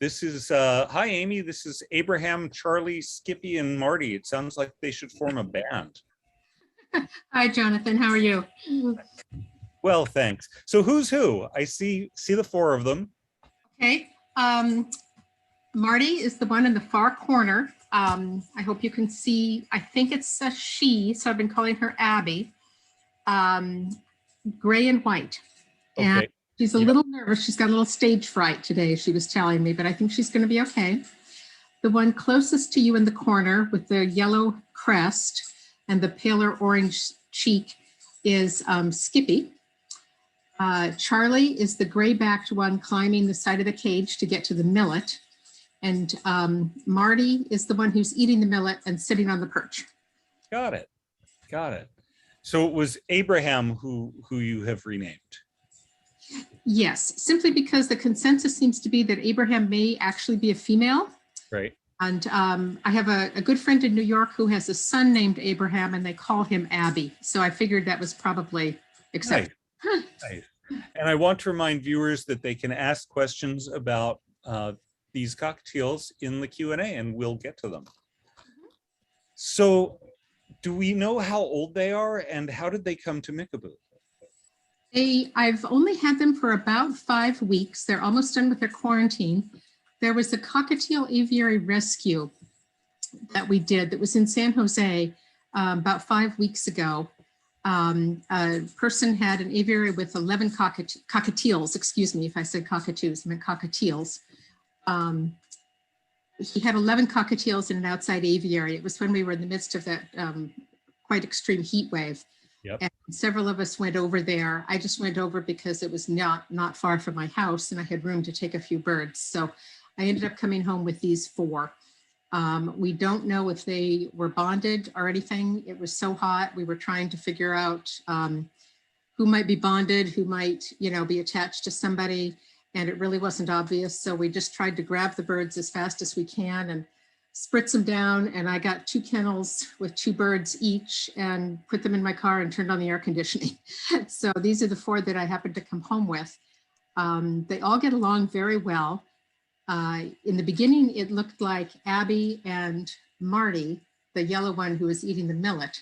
This is, hi, Amy. This is Abraham, Charlie, Skippy, and Marty. It sounds like they should form a band. Hi, Jonathan. How are you? Well, thanks. So who's who? I see the four of them. Okay. Marty is the one in the far corner. I hope you can see. I think it's a she, so I've been calling her Abby. Gray and white. And Okay. she's a little nervous. She's got a little stage fright today, she was telling me, but I think she's going to be okay. The one closest to you in the corner with the yellow crest and the paler orange cheek is Skippy. Charlie is the gray-backed one climbing the side of the cage to get to the millet. And Marty is the one who's eating the millet and sitting on the perch. Got it. Got it. So it was Abraham who you have renamed. Yes, simply because the consensus seems to be that Abraham may actually be a female. Right. And I have a good friend in New York who has a son named Abraham, and they call him Abby. So I figured that was probably accepted. Nice. Nice. And I want to remind viewers that they can ask questions about these cockatiels in the Q&A, and we'll get to them. So do we know how old they are, and how did they come to Mickaboo? I've only had them for about 5 weeks. They're almost done with their quarantine. There was a cockatiel aviary rescue that we did that was in San Jose about 5 weeks ago. A person had an aviary with 11 cockatiels, excuse me if I said cockatoos, I meant cockatiels. He had 11 cockatiels in an outside aviary. It was when we were in the midst of that quite extreme heat wave. Yep. And several of us went over there. I just went over because it was not far from my house and I had room to take a few birds. So I ended up coming home with these 4. We don't know if they were bonded or anything. It was so hot. We were trying to figure out who might be bonded, who might, be attached to somebody. And it really wasn't obvious. So we just tried to grab the birds as fast as we can and spritz them down. And I got 2 kennels with 2 birds each and put them in my car and turned on the air conditioning. So these are the 4 that I happened to come home with. They all get along very well. In the beginning, it looked like Abby and Marty, the yellow one who was eating the millet,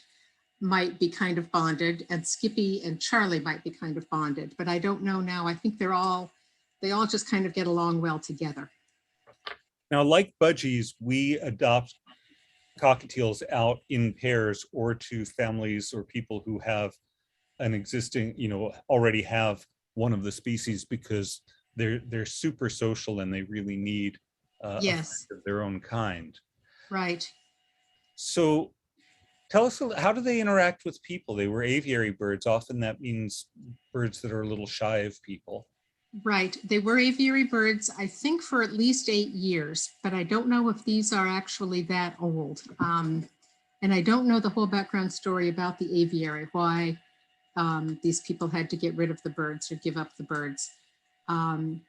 might be kind of bonded, and Skippy and Charlie might be kind of bonded, but I don't know now. I think they all just kind of get along well together. Now, like budgies, we adopt cockatiels out in pairs or to families or people who have an existing, already have one of the species because they're super social and they really need Yes, of their own kind. Right. So tell us, how do they interact with people? They were aviary birds. Often that means birds that are a little shy of people. Right. They were aviary birds, I think, for at least 8 years, but I don't know if these are actually that old. And I don't know the whole background story about the aviary, why these people had to get rid of the birds or give up the birds. I've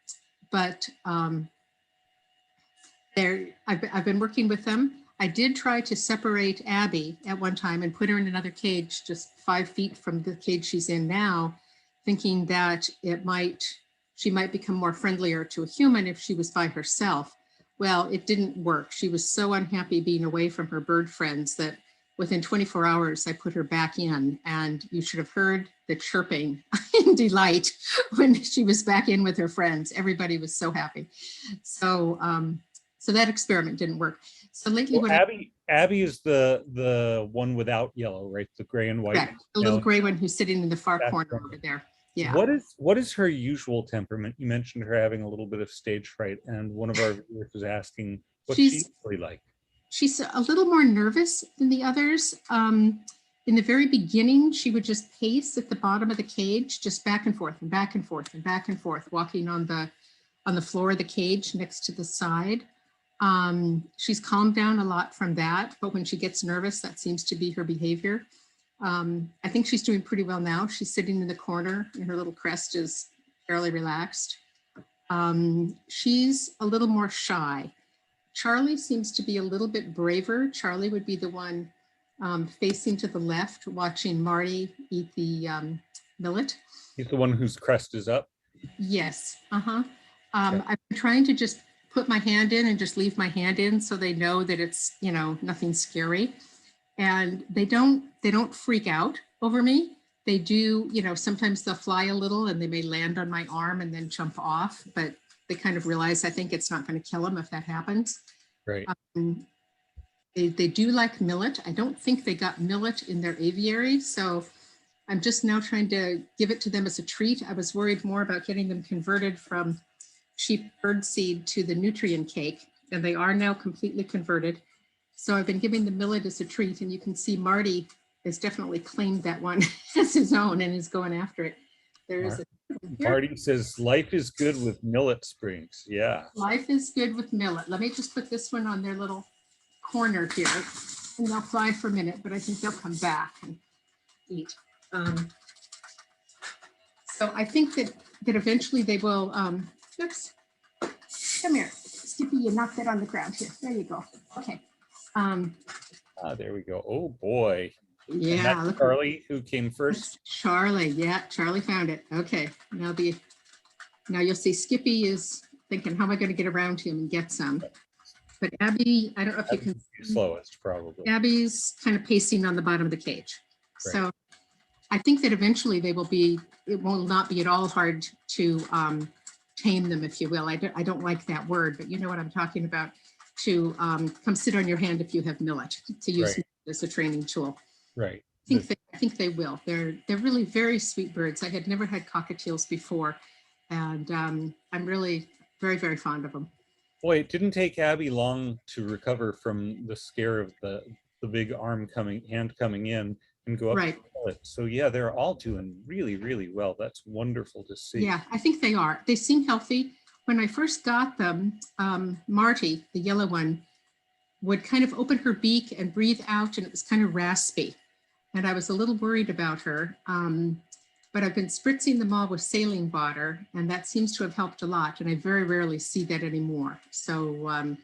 been working with them. I did try to separate Abby at one time and put her in another cage just 5 feet from the cage she's in now, thinking that she might become more friendlier to a human if she was by herself. Well, it didn't work. She was so unhappy being away from her bird friends that within 24 hours, I put her back in, and you should have heard the chirping in delight when she was back in with her friends. Everybody was so happy. So, so that experiment didn't work. So lately, well, Abby is the one without yellow, right? The gray and white. Correct. The little gray one who's sitting in the far corner over there. Yeah. What is her usual temperament? You mentioned her having a little bit of stage fright, and one of our viewers was asking what she's really like. She's a little more nervous than the others. In the very beginning, she would just pace at the bottom of the cage, just back and forth and back and forth and back and forth, walking on the floor of the cage next to the side. She's calmed down a lot from that, but when she gets nervous, that seems to be her behavior. I think she's doing pretty well now. She's sitting in the corner and her little crest is fairly relaxed. She's a little more shy. Charlie seems to be a little bit braver. Charlie would be the one facing to the left, watching Marty eat the millet. He's the one whose crest is up? Yes, I've been trying to just put my hand in and just leave my hand in so they know that it's, you know, nothing scary. And they don't freak out over me. They do, you know, sometimes they'll fly a little and they may land on my arm and then jump off, but they kind of realize I think it's not going to kill them if that happens. Right. They do like millet. I don't think they got millet in their aviary, so I'm just now trying to give it to them as a treat. I was worried more about getting them converted from sheep bird seed to the nutrient cake, and they are now completely converted. So I've been giving the millet as a treat, and you can see Marty has definitely claimed that one as his own and is going after it. There is a Marty says life is good with millet springs. Yeah. life is good with millet. Let me just put this one on their little corner here, and they'll fly for a minute, but I think they'll come back and eat. So I think that eventually they will. Oops, come here, Skippy. You knocked that on the ground here. There you go. Okay. There we go. Oh boy. Yeah. Look, Charlie, who came first? Charlie. Yeah, Charlie found it. Okay. Now you'll see Skippy is thinking, how am I going to get around him and get some? But Abby, I don't know if you can see. Slowest, probably. Abby's kind of pacing on the bottom of the cage. Right. So I think that eventually they will be, it will not be at all hard to tame them, if you will. I don't like that word, but you know what I'm talking about. To come sit on your hand if you have millet, to use Right. as a training tool. Right. I think they will. They're really very sweet birds. I had never had cockatiels before, and I'm really very, very fond of them. Boy, it didn't take Abby long to recover from the scare of the big hand coming in and go up. Right. So yeah, they're all doing really, really well. That's wonderful to see. Yeah, I think they are. They seem healthy. When I first got them, Marty, the yellow one, would kind of open her beak and breathe out, and it was kind of raspy. And I was a little worried about her. But I've been spritzing them all with saline water, and that seems to have helped a lot. And I very rarely see that anymore. So,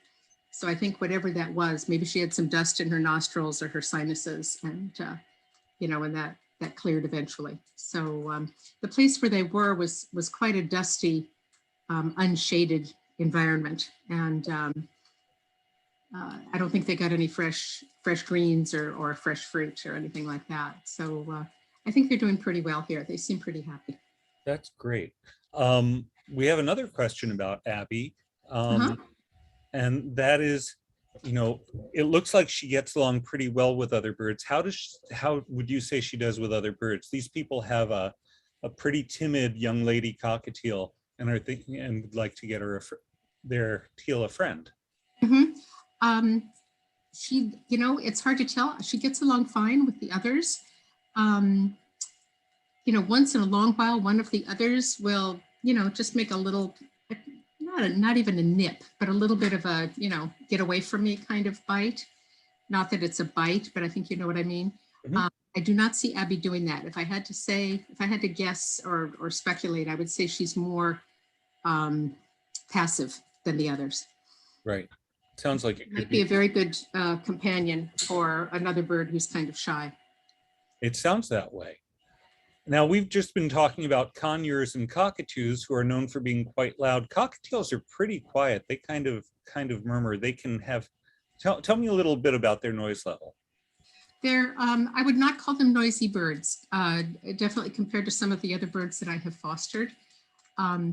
so I think whatever that was, maybe she had some dust in her nostrils or her sinuses, and you know, and that cleared eventually. So the place where they were was quite a dusty, unshaded environment, and I don't think they got any fresh greens or fresh fruit or anything like that. So I think they're doing pretty well here. They seem pretty happy. That's great. We have another question about Abby, and that is, you know, it looks like she gets along pretty well with other birds. How would you say she does with other birds? These people have a pretty timid young lady cockatiel and are thinking and would like to get her their teal a friend. She, you know, it's hard to tell. She gets along fine with the others. You know, once in a long while, one of the others will, you know, just make a little, not even a nip, but a little bit of a, you know, get away from me kind of bite. Not that it's a bite, but I think you know what I mean. I do not see Abby doing that. If I had to guess or speculate, I would say she's more passive than the others. Right. Sounds like it might be a very good companion for another bird who's kind of shy. It sounds that way. Now, we've just been talking about conures and cockatoos, who are known for being quite loud. Cockatiels are pretty quiet. They kind of murmur. They can have, tell me a little bit about their noise level. They're, I would not call them noisy birds, definitely compared to some of the other birds that I have fostered.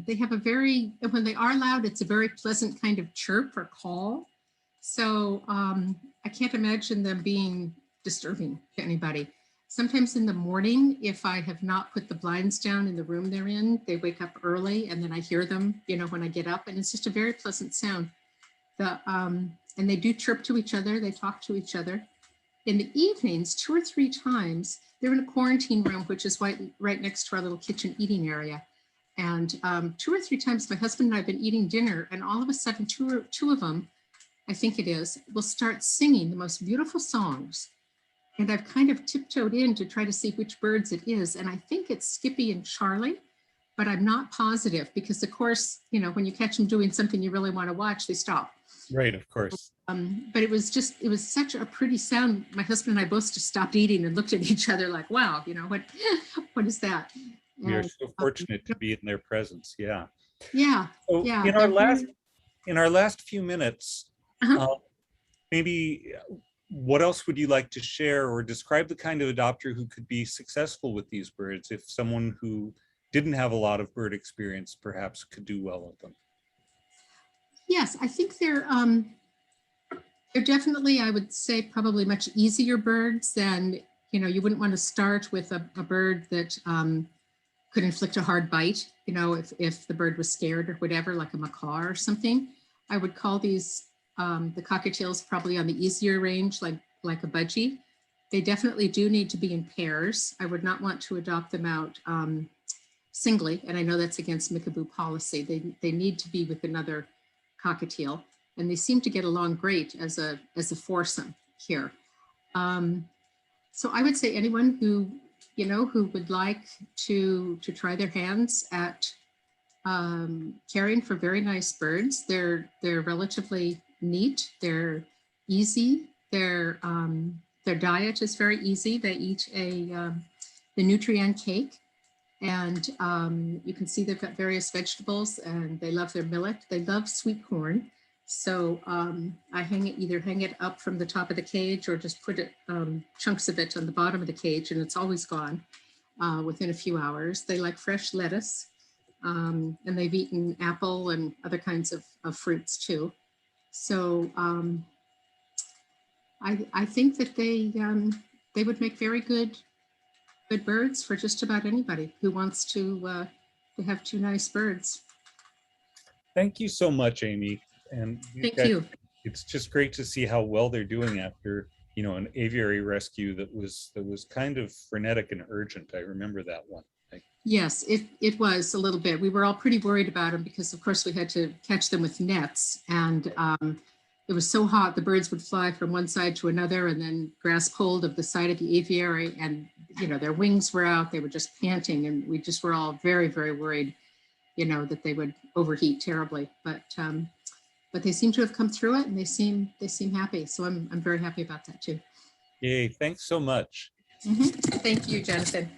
They have a very, when they are loud, it's a very pleasant kind of chirp or call. So I can't imagine them being disturbing to anybody. Sometimes in the morning, if I have not put the blinds down in the room they're in, they wake up early and then I hear them, you know, when I get up, and it's just a very pleasant sound. And they do chirp to each other. They talk to each other. In the evenings, 2 or 3 times, they're in a quarantine room, which is right next to our little kitchen eating area. And 2 or 3 times, my husband and I have been eating dinner, and all of a sudden, two of them, I think it is, will start singing the most beautiful songs. And I've kind of tiptoed in to try to see which birds it is. And I think it's Skippy and Charlie, but I'm not positive because, of course, you know, when you catch them doing something you really want to watch, they stop. Right, of course. But it was such a pretty sound. My husband and I both just stopped eating and looked at each other like, wow, you know, what is that? We are so fortunate to be in their presence. Yeah. Yeah. So yeah. in our last in our last few minutes, Uh-huh. uh, maybe what else would you like to share or describe the kind of adopter who could be successful with these birds if someone who didn't have a lot of bird experience perhaps could do well with them? Yes, I think they're definitely, I would say, probably much easier birds than, you wouldn't want to start with a bird that could inflict a hard bite, if the bird was scared or whatever, like a macaw or something. I would call these the cockatiels probably on the easier range, like a budgie. They definitely do need to be in pairs. I would not want to adopt them out singly, and I know that's against Mickaboo policy. They need to be with another cockatiel, and they seem to get along great as a foursome here. Um, so I would say anyone who would like to try their hands at caring for very nice birds. They're relatively neat. They're easy. Their diet is very easy. They eat the nutrient cake, and you can see they've got various vegetables, and they love their millet. They love sweet corn. So I either hang it up from the top of the cage or just put chunks of it on the bottom of the cage, and it's always gone within a few hours. They like fresh lettuce, and they've eaten apple and other kinds of fruits too. So I think that they would make very good birds for just about anybody who wants to have two nice birds. Thank you so much, Amy. And these Thank guys, you. it's just great to see how well they're doing after, an aviary rescue that was kind of frenetic and urgent. I remember that one. Yes, it was a little bit. We were all pretty worried about them because, of course, we had to catch them with nets, and it was so hot the birds would fly from one side to another and then grasp hold of the side of the aviary, and their wings were out. They were just panting, and we just were all very, very worried, that they would overheat terribly. But they seem to have come through it, and they seem happy. So I'm very happy about that too. Yay, thanks so much. Mhm. Thank you, Jonathan.